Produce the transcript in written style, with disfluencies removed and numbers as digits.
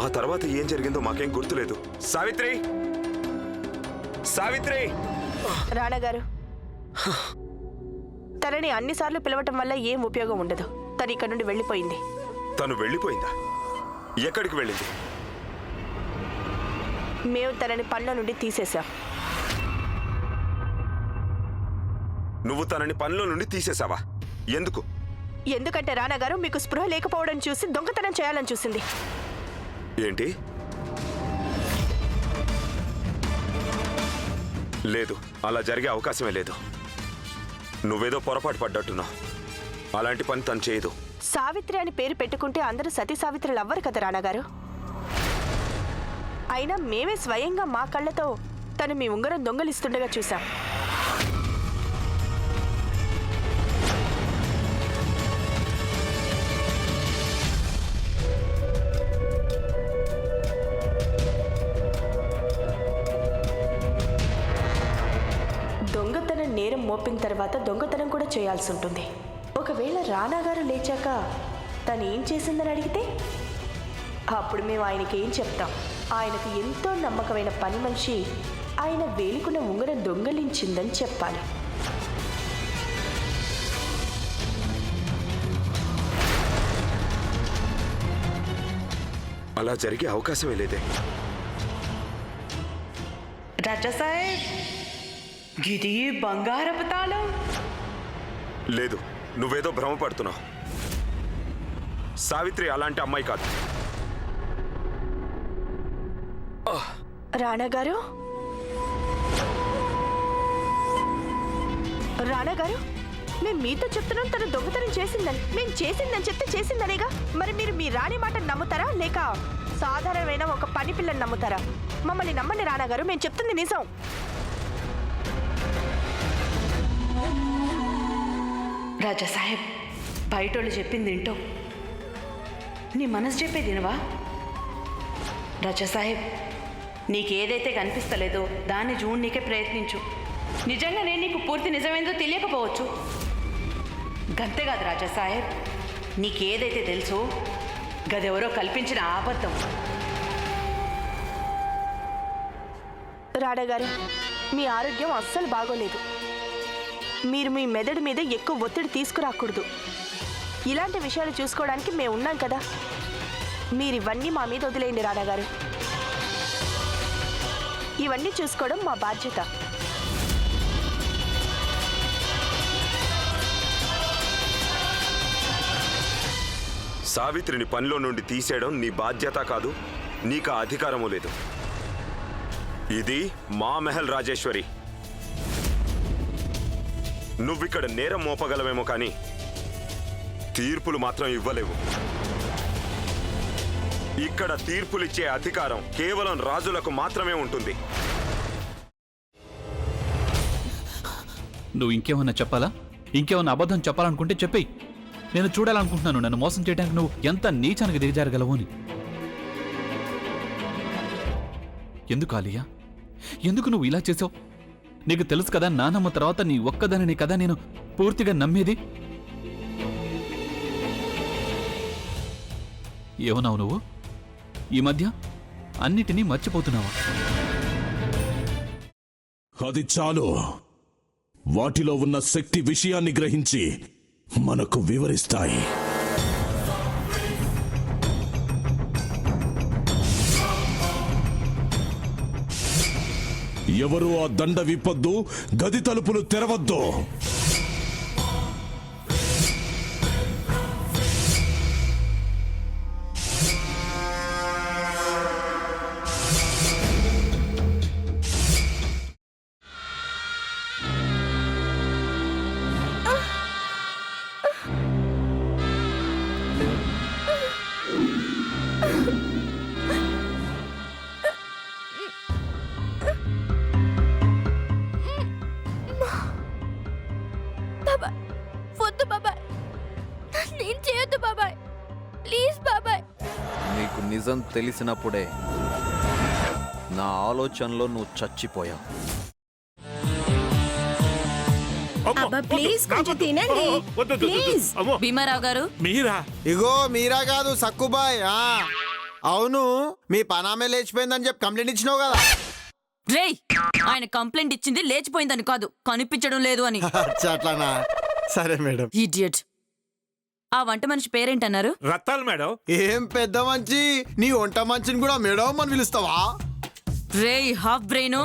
ఆ తర్వాత ఏం జరిగిందో మాకేం గుర్తులేదు. సావిత్రి, సావిత్రి! రాణాగారు, తనని అన్నిసార్లు పిలవటం వల్ల ఏం ఉపయోగం ఉండదు. తను ఇక్కడ నుండి వెళ్ళిపోయింది. తను వెళ్ళిపోయిందా? ఎక్కడికి వెళ్ళింది? మేము తనని పనిలో నుండి తీసేశాం. నువ్వు తనని పనిలో నుండి తీసేశావా? ఎందుకు? ఎందుకంటే రాణాగారు మీకు స్పృహ లేకపోవడం చూసి దొంగతనం చేయాలని చూసింది. ఏంటి? లేదు, అలా జరిగే అవకాశమే లేదు. నువ్వేదో పొరపాటు పడ్డట్టున్నావు. అలాంటి పని తను చేయదు. సావిత్రి అని పేరు పెట్టుకుంటే అందరూ సతీ సావిత్రులు అవ్వరు కదా రాణాగారు. అయినా మేమే స్వయంగా మా కళ్ళతో తను మీ ఉంగరం దొంగలిస్తుండగా చూసాం. దొంగతనం నేరం మోపిన తర్వాత దొంగతనం కూడా చేయాల్సి ఉంటుంది. ఒకవేళ రాణాగారు లేచాక తను ఏం చేసిందని అడిగితే అప్పుడు మేము ఆయనకి ఏం చెప్తాం? ఆయనకు ఎంతో నమ్మకమైన పని మనిషి ఆయన వేలికున్న ఉంగరం దొంగలించిందని చెప్పాలి. అలా జరిగే అవకాశమే లేదే. రాజా సాహెబ్, గిది బంగారపు తాళం. లేదు, నువ్వేదో భ్రమపడుతున్నావు. సావిత్రి అలాంటి అమ్మాయి కాదు. రాణాగారు, రాణాగారు, మేము మీతో చెప్తున్నాం తను దొంగతనం చేసిందని. మేము చేసిందని చెప్తే చేసిందనేగా. మరి మీరు మీ రాణి మాట నమ్ముతారా లేక సాధారణమైన ఒక పని పిల్లని నమ్ముతారా? మమ్మల్ని నమ్మండి రాణాగారు, మేము చెప్తుంది నిజం. రాజా సాహెబ్, బయటోళ్ళు చెప్పింది ఏంటో నీ మనసు చెప్పేది వినవా? రాజా సాహెబ్, నీకేదైతే కనిపిస్తలేదో దాన్ని చూడనీకే ప్రయత్నించు. నిజంగా నేను నీకు పూర్తి నిజమేందో తెలియకపోవచ్చు. గంతేకాదు రాజా సాహెబ్, నీకేదైతే తెలుసో గదెవరో కల్పించిన అబద్ధం. రాణాగారు, మీ ఆరోగ్యం అస్సలు బాగోలేదు. మీరు మీ మెదడు మీద ఎక్కువ ఒత్తిడి తీసుకురాకూడదు. ఇలాంటి విషయాలు చూసుకోవడానికి మేము ఉన్నాం కదా. మీరు ఇవన్నీ మా మీద వదిలేయండి రాణాగారు. ఇవన్నీ చూసుకోవడం మా బాధ్యత. సావిత్రిని పనిలో నుండి తీసేయడం నీ బాధ్యత కాదు, నీకు అధికారము లేదు. ఇది మా మెహల్ రాజేశ్వరి. నువ్విక్కడ నేరం మోపగలవేమో కానీ తీర్పులు మాత్రం ఇవ్వలేవు. ఇక్కడ తీర్పులిచ్చే అధికారం కేవలం రాజులకు మాత్రమే ఉంటుంది. నువ్వు ఇంకేమన్నా చెప్పాలా? ఇంకేమన్నా అబద్ధం చెప్పాలనుకుంటే చెప్పేయి. నేను చూడాలనుకుంటున్నాను నన్ను మోసం చేయడానికి నువ్వు ఎంత నీచానికి దిగజారగలవు అని. ఎందుకు ఆలియా, ఎందుకు నువ్వు ఇలా చేసావు? నీకు తెలుసు కదా నానమ్మ తర్వాత నీ ఒక్కదానిని కదా నేను పూర్తిగా నమ్మేది. ఏమన్నావు నువ్వు? ఈ మధ్య అన్నిటినీ మర్చిపోతున్నావా? అది చాలు. వాటిలో ఉన్న శక్తి విషయాన్ని గ్రహించి మనకు వివరిస్తాయి. ఎవరు ఆ దండ విప్పొద్దు, గది తలుపులు తెరవద్దు. నిజం తెలిసినప్పుడే నా ఆలోచనలో నువ్వు చచ్చిపోయావు. ప్లీజ్ కొంచెం తినండి ప్లీజ్. భీమారావు గారు, మీరా? ఇగో మీరా కాదు సక్కుబాయ్. అవును మీ పనామే లేచిపోయిందని చెప్పి కంప్లైంట్ ఇచ్చినావు కదా. రేయ్ ఆయన కంప్లైంట్ ఇచ్చింది లేచిపోయిందని కాదు, కనిపించడం లేదు అని. అచ్చా, అట్లానా? సరే మేడం. ఇడియట్. ఆ వంట మనిషి పేరేంటన్నారు? రత్తాలు మేడం. ఏం పెద్ద మంచి, నీ వంట మంచిని కూడా మేడం అని పిలుస్తావా? రేయ్ హాఫ్ బ్రెయిన్,